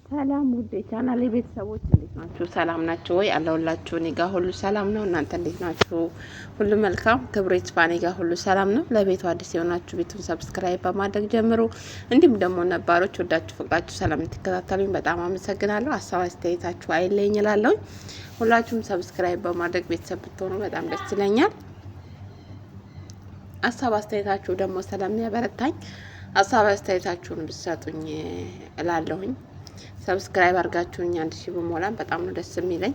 ሰላም ውድ የቻናሌ ቤተሰቦች እንዴት ናችሁ? ሰላም ናችሁ ወይ? አለሁላችሁ። እኔ ጋር ሁሉ ሰላም ነው። እናንተ እንዴት ናችሁ? ሁሉ መልካም ክብሩ ይስፋ። እኔ ጋር ሁሉ ሰላም ነው። ለቤቱ አዲስ የሆናችሁ ቤቱን ሰብስክራይብ በማድረግ ጀምሩ። እንዲሁም ደግሞ ነባሮች ወዳችሁ ፍቅራችሁ ሰላም የምትከታተሉኝ በጣም አመሰግናለሁ። ሀሳብ አስተያየታችሁ አይለኝ እላለሁ። ሁላችሁም ሰብስክራይብ በማድረግ ቤተሰብ ብትሆኑ በጣም ደስ ይለኛል። ሀሳብ አስተያየታችሁ ደግሞ ስለሚያበረታኝ ሀሳብ አስተያየታችሁን ብትሰጡኝ እላለሁኝ። ሰብስክራይብ አድርጋችሁኝ 1000 በሞላም በጣም ነው ደስ የሚለኝ።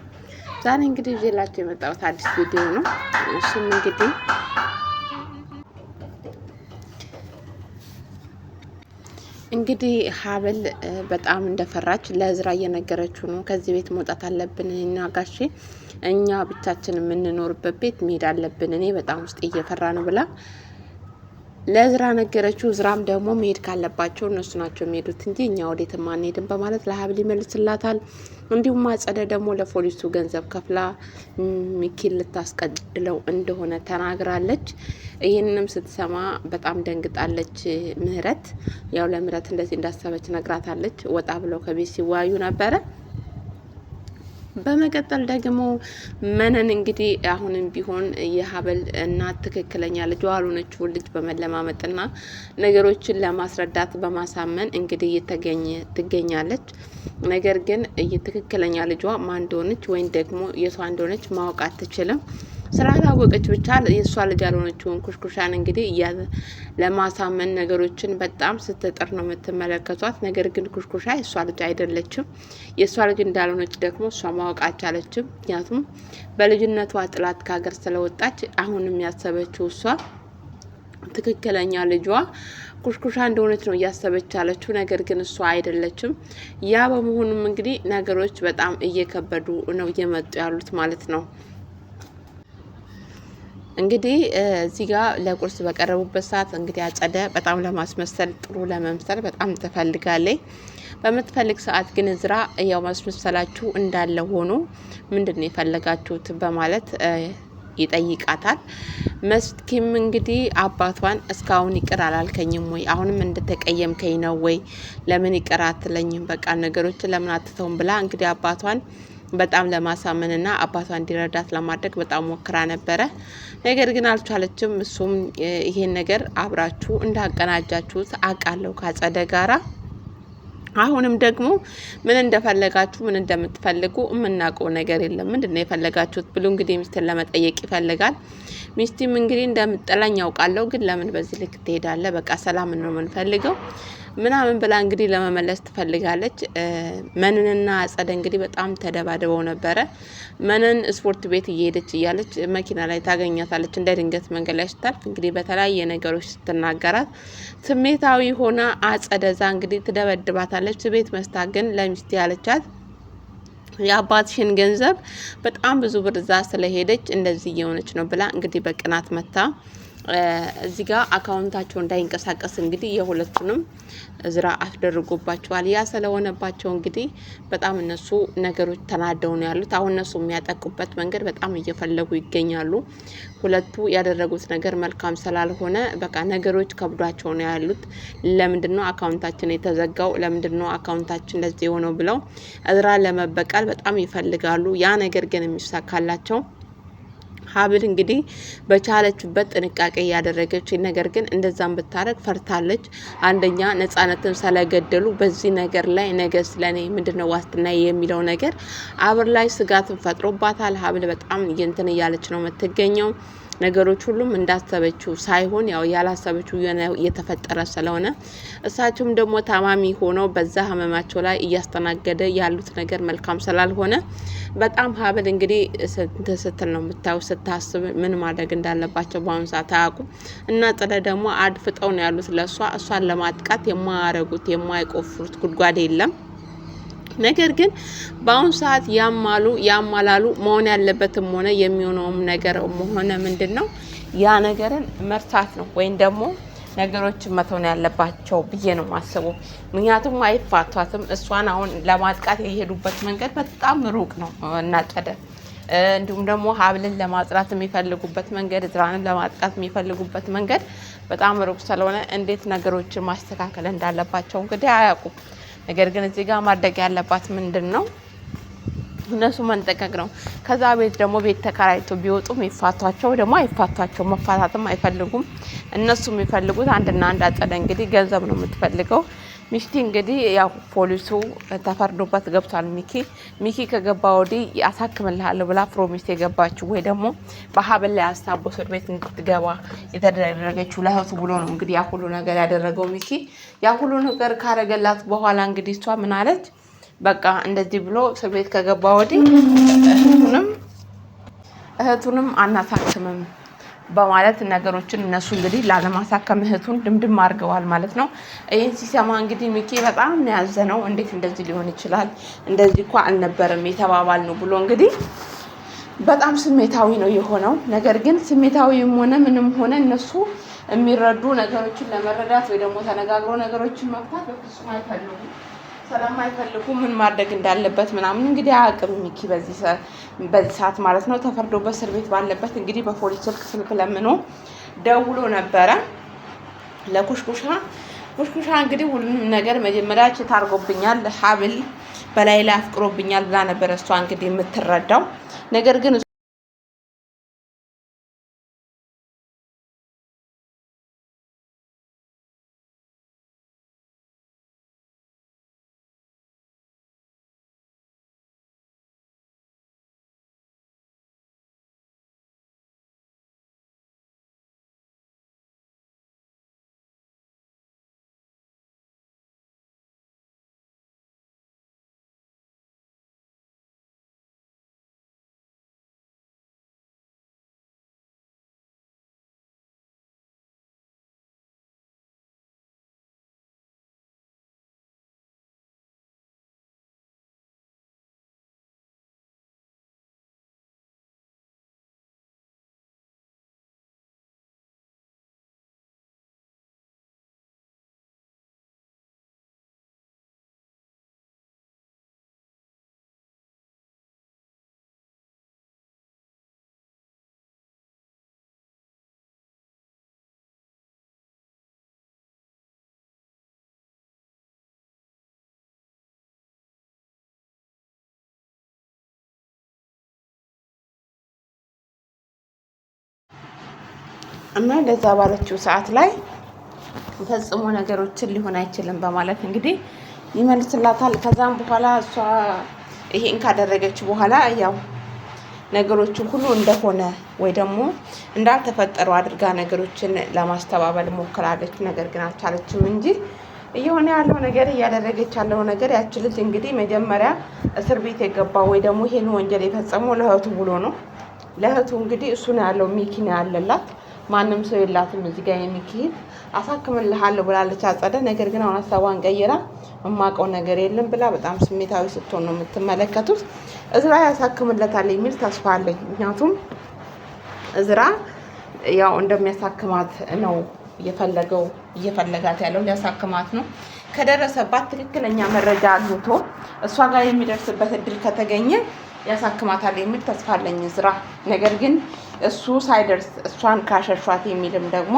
ዛሬ እንግዲህ ይዤላችሁ የመጣሁት አዲስ ቪዲዮ ነው። እሱም እንግዲህ ሀብል በጣም እንደፈራች ለእዝራ እየነገረችው ነው። ከዚህ ቤት መውጣት አለብን እና ጋሼ እኛ ብቻችን የምንኖርበት ቤት መሄድ አለብን፣ እኔ በጣም ውስጥ እየፈራ ነው ብላ ለእዝራ ነገረችው። እዝራም ደግሞ መሄድ ካለባቸው እነሱ ናቸው የሚሄዱት እንጂ እኛ ወዴትም አንሄድም በማለት ለሀብል ይመልስላታል። እንዲሁም አጸደ ደግሞ ለፖሊሱ ገንዘብ ከፍላ ሚኪን ልታስቀድለው እንደሆነ ተናግራለች። ይህንንም ስትሰማ በጣም ደንግጣለች። ምህረት ያው ለምህረት እንደዚህ እንዳሰበች ነግራታለች። ወጣ ብለው ከቤት ሲወያዩ ነበረ። በመቀጠል ደግሞ መነን እንግዲህ አሁንም ቢሆን የሀብል እናት ትክክለኛ ልጇ ያልሆነችውን ልጅ በመለማመጥና ነገሮችን ለማስረዳት በማሳመን እንግዲህ ትገኛለች። ነገር ግን ትክክለኛ ልጇ ማን እንደሆነች ወይም ደግሞ የሷ እንደሆነች ማወቅ አትችልም። ስላላወቀች ብቻ የእሷ ልጅ ያልሆነችውን ኩሽኩሻን እንግዲህ ለማሳመን ነገሮችን በጣም ስትጥር ነው የምትመለከቷት። ነገር ግን ኩሽኩሻ የእሷ ልጅ አይደለችም። የእሷ ልጅ እንዳልሆነች ደግሞ እሷ ማወቅ አልቻለችም። ምክንያቱም በልጅነቷ ጥላት ከሀገር ስለወጣች አሁንም ያሰበችው እሷ ትክክለኛ ልጇ ኩሽኩሻ እንደሆነች ነው እያሰበች ያለችው። ነገር ግን እሷ አይደለችም። ያ በመሆኑም እንግዲህ ነገሮች በጣም እየከበዱ ነው እየመጡ ያሉት ማለት ነው። እንግዲህ እዚህ ጋር ለቁርስ በቀረቡበት ሰዓት እንግዲህ አጸደ በጣም ለማስመሰል ጥሩ ለመምሰል በጣም ትፈልጋለች። በምትፈልግ ሰዓት ግን እዝራ ያው ማስመሰላችሁ እንዳለ ሆኖ ምንድነው የፈለጋችሁት በማለት ይጠይቃታል። መስኪም እንግዲህ አባቷን እስካሁን ይቅር አላልከኝም ወይ? አሁንም እንደተቀየምከኝ ነው ወይ? ለምን ይቅር አትለኝም? በቃ ነገሮችን ለምን አትተውም ብላ እንግዲህ አባቷን በጣም ለማሳመንና አባቷ እንዲረዳት ለማድረግ በጣም ሞክራ ነበረ። ነገር ግን አልቻለችም። እሱም ይሄን ነገር አብራችሁ እንዳቀናጃችሁት አውቃለሁ ከአጸደ ጋራ። አሁንም ደግሞ ምን እንደፈለጋችሁ ምን እንደምትፈልጉ የምናውቀው ነገር የለም፣ ምንድነው የፈለጋችሁት ብሎ እንግዲህ ሚስትን ለመጠየቅ ይፈልጋል። ሚስቲም እንግዲህ እንደምጠላኝ ያውቃለሁ፣ ግን ለምን በዚህ ልክ ትሄዳለህ? በቃ ሰላም ነው የምንፈልገው ምናምን ብላ እንግዲህ ለመመለስ ትፈልጋለች። መነንና አጸደ እንግዲህ በጣም ተደባድበው ነበረ። መነን ስፖርት ቤት እየሄደች እያለች መኪና ላይ ታገኛታለች። እንደ ድንገት መንገድ ላይ ስታልፍ እንግዲህ በተለያየ ነገሮች ስትናገራት ስሜታዊ ሆና አጸደዛ እንግዲህ ትደበድባታለች። ቤት መስታ ግን ለሚስት ያለቻት የአባትሽን ገንዘብ በጣም ብዙ ብር እዛ ስለሄደች እንደዚህ እየሆነች ነው ብላ እንግዲህ በቅናት መታ እዚህ ጋር አካውንታቸው እንዳይንቀሳቀስ እንግዲህ የሁለቱንም እዝራ አስደርጎባቸዋል። ያ ስለሆነባቸው እንግዲህ በጣም እነሱ ነገሮች ተናደው ነው ያሉት። አሁን እነሱ የሚያጠቁበት መንገድ በጣም እየፈለጉ ይገኛሉ። ሁለቱ ያደረጉት ነገር መልካም ስላልሆነ በቃ ነገሮች ከብዷቸው ነው ያሉት። ለምንድነው አካውንታችን የተዘጋው? ለምንድነው አካውንታችን እንደዚህ የሆነው ብለው እዝራ ለመበቀል በጣም ይፈልጋሉ። ያ ነገር ግን የሚሳካላቸው ሀብል እንግዲህ በቻለችበት ጥንቃቄ ያደረገች፣ ነገር ግን እንደዛም ብታረግ ፈርታለች። አንደኛ ነጻነትን ስለገደሉ በዚህ ነገር ላይ ነገ ስለኔ ምንድነው ዋስትና የሚለው ነገር አብር ላይ ስጋትን ፈጥሮባታል። ሀብል በጣም እንትን እያለች ነው የምትገኘው። ነገሮች ሁሉም እንዳሰበችው ሳይሆን ያው ያላሰበችው እየተፈጠረ ስለሆነ እሳቸውም ደግሞ ታማሚ ሆነው በዛ ህመማቸው ላይ እያስተናገደ ያሉት ነገር መልካም ስላልሆነ በጣም ሀብል እንግዲህ ስትል ነው የምታየው። ስታስብ ምን ማድረግ እንዳለባቸው በአሁኑ ሰዓት አያውቁም። እና አጸደ ደግሞ አድፍጠው ነው ያሉት ለእሷ። እሷን ለማጥቃት የማያረጉት የማይቆፍሩት ጉድጓድ የለም። ነገር ግን በአሁኑ ሰዓት ያማላሉ መሆን ያለበትም ሆነ የሚሆነውም ነገር ሆነ ምንድነው ያ ነገርን መርሳት ነው፣ ወይም ደግሞ ነገሮችን መተውን ያለባቸው ብዬ ነው ማስበው። ምክንያቱም አይፋቷትም። እሷን አሁን ለማጥቃት የሄዱበት መንገድ በጣም ሩቅ ነው እናጸደ እንዲሁም ደግሞ ሀብልን ለማጽራት የሚፈልጉበት መንገድ፣ እዝራንን ለማጥቃት የሚፈልጉበት መንገድ በጣም ሩቅ ስለሆነ እንዴት ነገሮችን ማስተካከል እንዳለባቸው እንግዲህ አያውቁም። ነገር ግን እዚህ ጋር ማድረግ ያለባት ምንድነው እነሱ መንጠቀቅ ነው። ከዛ ቤት ደግሞ ቤት ተከራይቶ ቢወጡም ይፋቷቸው ደግሞ አይፋቷቸው መፋታትም አይፈልጉም። እነሱ የሚፈልጉት አንድና አንድ አጸደ እንግዲህ ገንዘብ ነው የምትፈልገው። ሚስቲ እንግዲህ ያው ፖሊሱ ተፈርዶበት ገብቷል። ሚኪ ከገባ ወዲህ ያሳክምልሃለሁ ብላ ፕሮሚስ የገባችው ወይ ደግሞ በሀብል ላይ አስታቦ እስር ቤት እንድትገባ የተደረገችው ለእህቱ ብሎ ነው እንግዲህ ያ ሁሉ ነገር ያደረገው ሚኪ። ያ ሁሉ ነገር ካረገላት በኋላ እንግዲህ እሷ ምን አለች? በቃ እንደዚህ ብሎ እስር ቤት ከገባ ወዲህ እህቱንም አናሳክምም በማለት ነገሮችን እነሱ እንግዲህ ላለማሳከም እህቱን ድምድም አድርገዋል ማለት ነው። ይህን ሲሰማ እንግዲህ ሚኪ በጣም ነው ያዘነው። እንዴት እንደዚህ ሊሆን ይችላል? እንደዚህ እኮ አልነበረም የተባባል ነው ብሎ እንግዲህ በጣም ስሜታዊ ነው የሆነው። ነገር ግን ስሜታዊም ሆነ ምንም ሆነ እነሱ የሚረዱ ነገሮችን ለመረዳት ወይ ደግሞ ተነጋግሮ ነገሮችን መፍታት በፍጹም አይፈልጉም። ስለማይፈልጉ ምን ማድረግ እንዳለበት ምናምን እንግዲህ አያውቅም ሚኪ በዚህ ሰዓት ማለት ነው። ተፈርዶበት እስር ቤት ባለበት እንግዲህ በፖሊስ ስልክ ለምኖ ደውሎ ነበረ ለኩሽኩሻ። ኩሽኩሻ እንግዲህ ሁሉንም ነገር መጀመሪያ ችት አድርጎብኛል፣ ሀብል በላይ ላይ አፍቅሮብኛል ብላ ነበረ እሷ እንግዲህ የምትረዳው ነገር ግን እና ለዛ ባለችው ሰዓት ላይ ፈጽሞ ነገሮችን ሊሆን አይችልም በማለት እንግዲህ ይመልስላታል። ከዛም በኋላ እሷ ይሄን ካደረገች በኋላ ያው ነገሮችን ሁሉ እንደሆነ ወይ ደግሞ እንዳልተፈጠሩ አድርጋ ነገሮችን ለማስተባበል ሞክራለች። ነገር ግን አልቻለችም እንጂ እየሆነ ያለው ነገር እያደረገች ያለው ነገር ያችልት እንግዲህ መጀመሪያ እስር ቤት የገባው ወይ ደግሞ ይሄን ወንጀል የፈጸመው ለእህቱ ብሎ ነው። ለእህቱ እንግዲህ እሱ ነው ያለው፣ ሚኪ ነው ያለላት፣ ማንም ሰው የላትም እዚህ ጋር የሚካሄድ አሳክምልሃለሁ ብላለች አጸደ። ነገር ግን አሁን ሀሳቧን ቀይራ የማውቀው ነገር የለም ብላ በጣም ስሜታዊ ስትሆን ነው የምትመለከቱት። እዝራ ያሳክምለታል የሚል ተስፋ አለኝ። ምክንያቱም እዝራ ያው እንደሚያሳክማት ነው እየፈለጋት ያለው ሊያሳክማት ነው። ከደረሰባት ትክክለኛ መረጃ አግኝቶ እሷ ጋር የሚደርስበት እድል ከተገኘ ያሳክማታል የሚል ተስፋ አለኝ እዝራ። ነገር ግን እሱ ሳይደርስ እሷን ካሸሿት የሚልም ደግሞ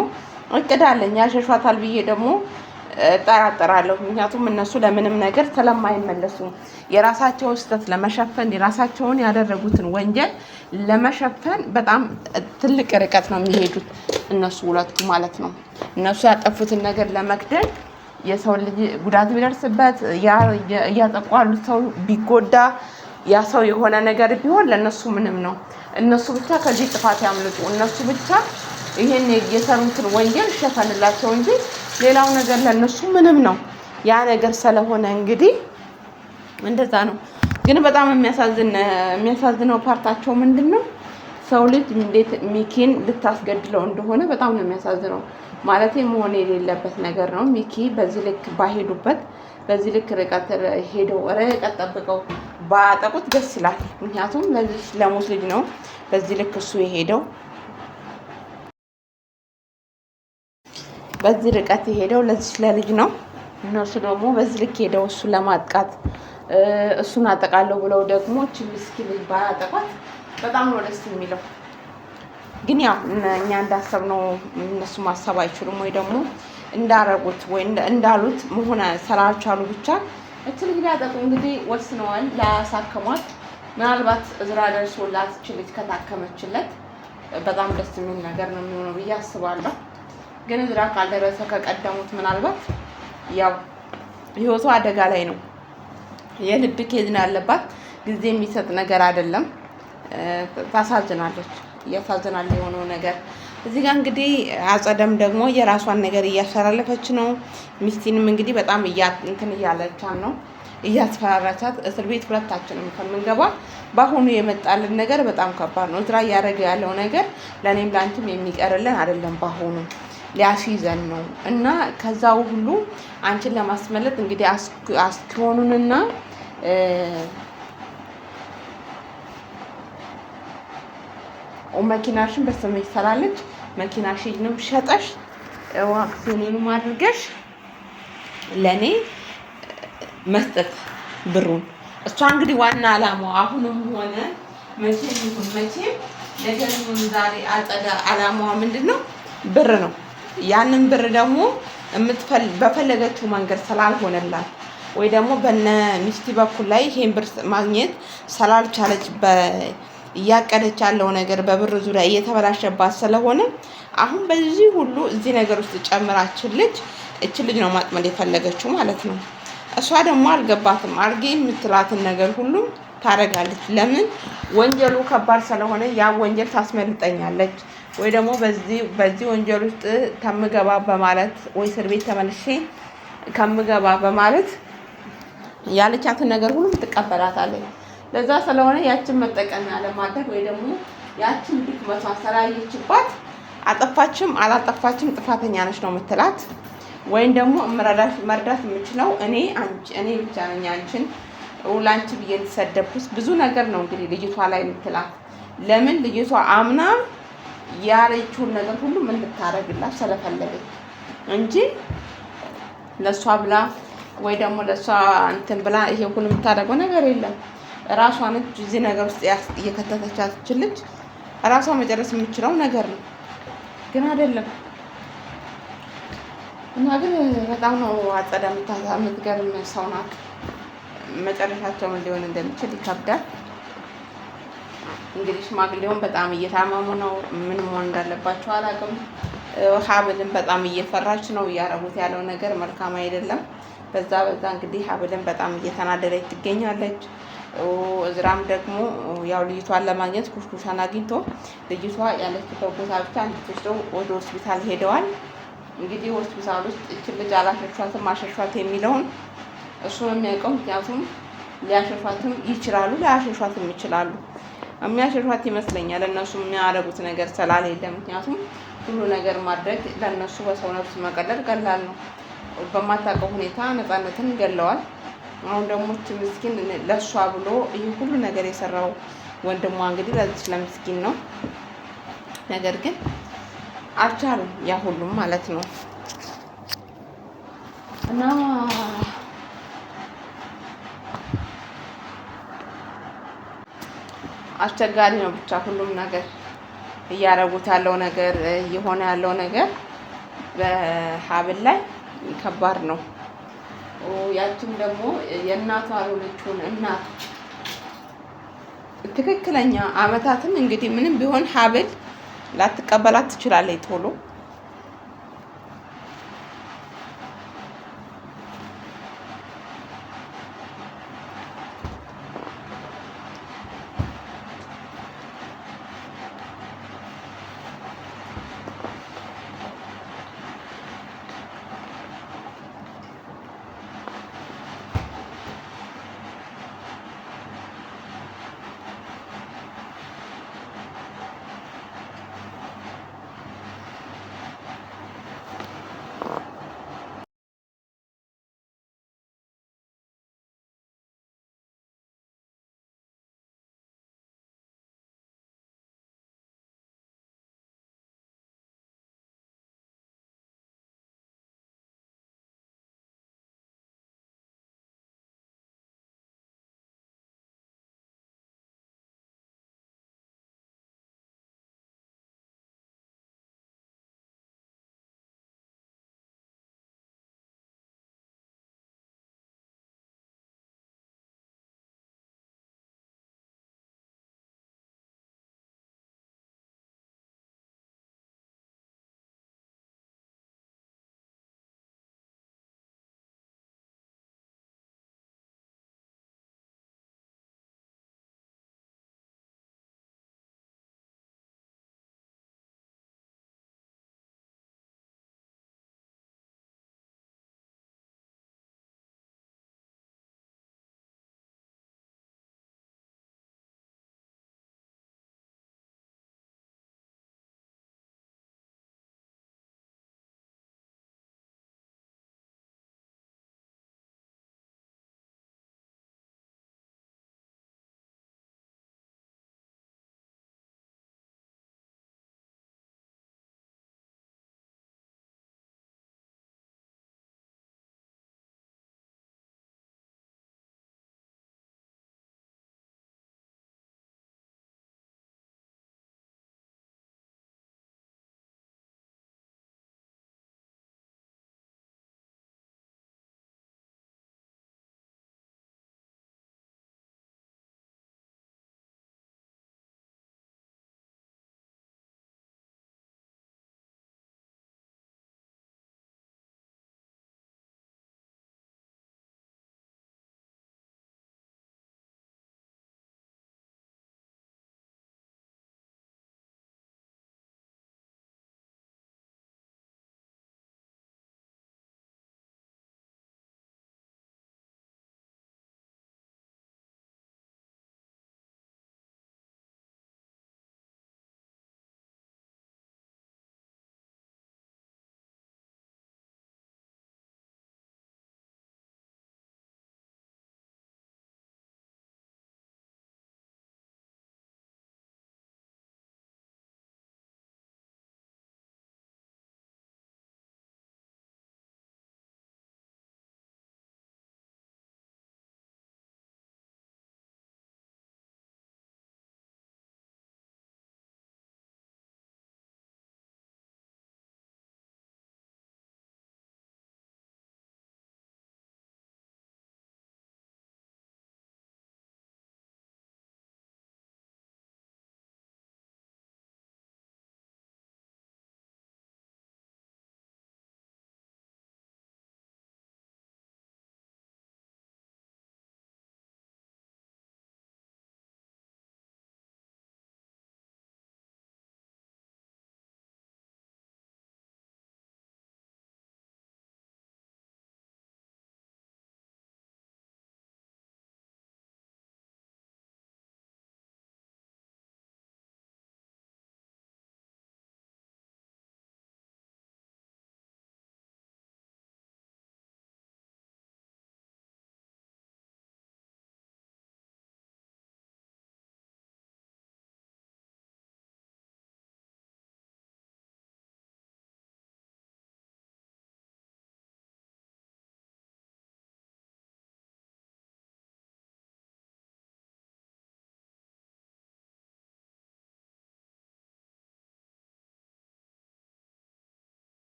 እቅድ አለኝ። ያሸሿታል ብዬ ደግሞ እጠራጠራለሁ። ምክንያቱም እነሱ ለምንም ነገር ስለማይመለሱ የራሳቸውን ስህተት ለመሸፈን የራሳቸውን ያደረጉትን ወንጀል ለመሸፈን በጣም ትልቅ ርቀት ነው የሚሄዱት እነሱ ሁለቱ ማለት ነው። እነሱ ያጠፉትን ነገር ለመክደን የሰው ልጅ ጉዳት ቢደርስበት እያጠቁ ያሉት ሰው ቢጎዳ ያ ሰው የሆነ ነገር ቢሆን ለነሱ ምንም ነው። እነሱ ብቻ ከዚህ ጥፋት ያምልጡ፣ እነሱ ብቻ ይሄን የሰሩትን ወንጀል ሸፈንላቸው እንጂ ሌላው ነገር ለነሱ ምንም ነው። ያ ነገር ስለሆነ እንግዲህ እንደዛ ነው። ግን በጣም የሚያሳዝነው ፓርታቸው ምንድነው? ሰው ልጅ እንዴት ሚኪን ልታስገድለው እንደሆነ በጣም ነው የሚያሳዝነው። ማለት መሆን የሌለበት ነገር ነው። ሚኪ በዚህ ልክ ባሄዱበት በዚህ ልክ ርቀት ሄደው ርቀት ጠብቀው ባጠቁት ደስ ይላል። ምክንያቱም ለዚህ ለሞት ልጅ ነው በዚህ ልክ እሱ የሄደው በዚህ ርቀት የሄደው ለዚህ ለልጅ ነው። እነሱ ደግሞ በዚህ ልክ ሄደው እሱን ለማጥቃት እሱን አጠቃለሁ ብለው ደግሞ ምስኪን ልጅ ባያጠቋት በጣም ነው ደስ የሚለው። ግን ያው እኛ እንዳሰብነው እነሱ ማሰብ አይችሉም፣ ወይ ደግሞ እንዳረጉት ወይ እንዳሉት መሆን ስላልቻሉ ብቻ እች ልጅ ሊያጠቁ እንግዲህ ወስነዋል ላያሳክሟት። ምናልባት እዝራ ደርሶላት እች ልጅ ከታከመችለት በጣም ደስ የሚል ነገር ነው የሚሆነው ብዬ አስባለሁ። ግን እዝራ ካልደረሰ ከቀደሙት ምናልባት ያው ህይወቷ አደጋ ላይ ነው። የልብ ኬዝ ነው ያለባት። ጊዜ የሚሰጥ ነገር አይደለም። ታሳዝናለች። እያሳዝናል የሆነው ነገር እዚህ ጋር እንግዲህ አጸደም ደግሞ የራሷን ነገር እያስተላለፈች ነው። ሚስቲንም እንግዲህ በጣም እንትን እያለቻት ነው፣ እያስፈራራቻት። እስር ቤት ሁለታችንም ከምንገባ በአሁኑ የመጣልን ነገር በጣም ከባድ ነው። እዝራ እያደረገ ያለው ነገር ለእኔም ለአንቺም የሚቀርልን አይደለም። በአሁኑ ሊያስይዘን ነው እና ከዛው ሁሉ አንቺን ለማስመለጥ እንግዲህ አስኪሆኑንና መኪናሽን በስምሽ ትሰራለች። መኪናሽንም ሸጠሽ ዋክሲኑንም አድርገሽ ለእኔ መስጠት ብሩን። እሷ እንግዲህ ዋና አላማው አሁንም ሆነ መቼም ይሁን መቼም ነገር ይሁን ዛሬ አጸዳ አላማዋ ምንድን ነው? ብር ነው። ያንን ብር ደግሞ በፈለገችው መንገድ ስላልሆነላት ወይ ደግሞ በነ ሚስቲ በኩል ላይ ይሄን ብር ማግኘት ስላልቻለች እያቀደች ያለው ነገር በብር ዙሪያ እየተበላሸባት ስለሆነ አሁን በዚህ ሁሉ እዚህ ነገር ውስጥ ጨምራችን እች ልጅ ነው ማጥመድ የፈለገችው ማለት ነው። እሷ ደግሞ አልገባትም። አርጌ የምትላትን ነገር ሁሉም ታደርጋለች። ለምን? ወንጀሉ ከባድ ስለሆነ ያ ወንጀል ታስመልጠኛለች ወይ ደግሞ በዚህ ወንጀል ውስጥ ከምገባ በማለት ወይ እስር ቤት ተመልሼ ከምገባ በማለት ያለቻትን ነገር ሁሉም ትቀበላታለች። ለዛ ስለሆነ ያችን መጠቀሚያ ለማድረግ ወይ ደግሞ ያችን ድክመቷን ስላየችባት አጠፋችም አላጠፋችም ጥፋተኛ ነች ነው የምትላት። ወይም ደግሞ መርዳት የምችለው እኔ ብቻ ነኝ፣ አንቺን ለአንቺ ብዬ የተሰደብኩት ብዙ ነገር ነው እንግዲህ ልጅቷ ላይ የምትላት። ለምን? ልጅቷ አምና ያለችውን ነገር ሁሉም እንድታረግላት ስለፈለገች እንጂ ለእሷ ብላ ወይ ደግሞ ለእሷ እንትን ብላ ይሄ ሁሉ የምታደርገው ነገር የለም። ራሷን እዚህ ነገር ውስጥ እየከተተቻት ልጅ ራሷ መጨረስ የምችለው ነገር ነው፣ ግን አይደለም። እና ግን በጣም ነው አጸዳ የምትገርም ሰው ናት። መጨረሻቸው ምን ሊሆን እንደሚችል ይከብዳል። እንግዲህ ሽማግሌውን በጣም እየታመሙ ነው። ምን መሆን እንዳለባቸው አላውቅም። ሀብልን በጣም እየፈራች ነው። እያረጉት ያለው ነገር መልካም አይደለም። በዛ እንግዲህ ሀብልን በጣም እየተናደረች ትገኛለች። እዝራም ደግሞ ያው ልጅቷን ለማግኘት ኩሽኩሻን አግኝቶ ልጅቷ ያለችበት ቦታ ብቻ እንድትወስደው ወደ ሆስፒታል ሄደዋል። እንግዲህ ሆስፒታል ውስጥ እችን ልጅ አላሸሿትም አሸሿት የሚለውን እሱ ነው የሚያውቀው። ምክንያቱም ሊያሸሿትም ይችላሉ፣ ሊያሸሿትም ይችላሉ። የሚያሸሿት ይመስለኛል። እነሱ የሚያደርጉት ነገር ስላሌለ፣ ምክንያቱም ሁሉ ነገር ማድረግ ለእነሱ በሰው ነፍስ መቀለድ ቀላል ነው። በማታውቀው ሁኔታ ነፃነትን ገለዋል። አሁን ደግሞ ምስኪን ለእሷ ብሎ ይህ ሁሉ ነገር የሰራው ወንድሟ እንግዲህ ለዚች ለምስኪን ነው። ነገር ግን አልቻሉም፣ ያ ሁሉም ማለት ነው። እና አስቸጋሪ ነው ብቻ ሁሉም ነገር እያደረጉት ያለው ነገር እየሆነ ያለው ነገር በሀብል ላይ ከባድ ነው። ያችም ደግሞ የእናቷ ያልሆነችውን እናት ትክክለኛ አመታትን እንግዲህ ምንም ቢሆን ሀብል ላትቀበላት ትችላለች ቶሎ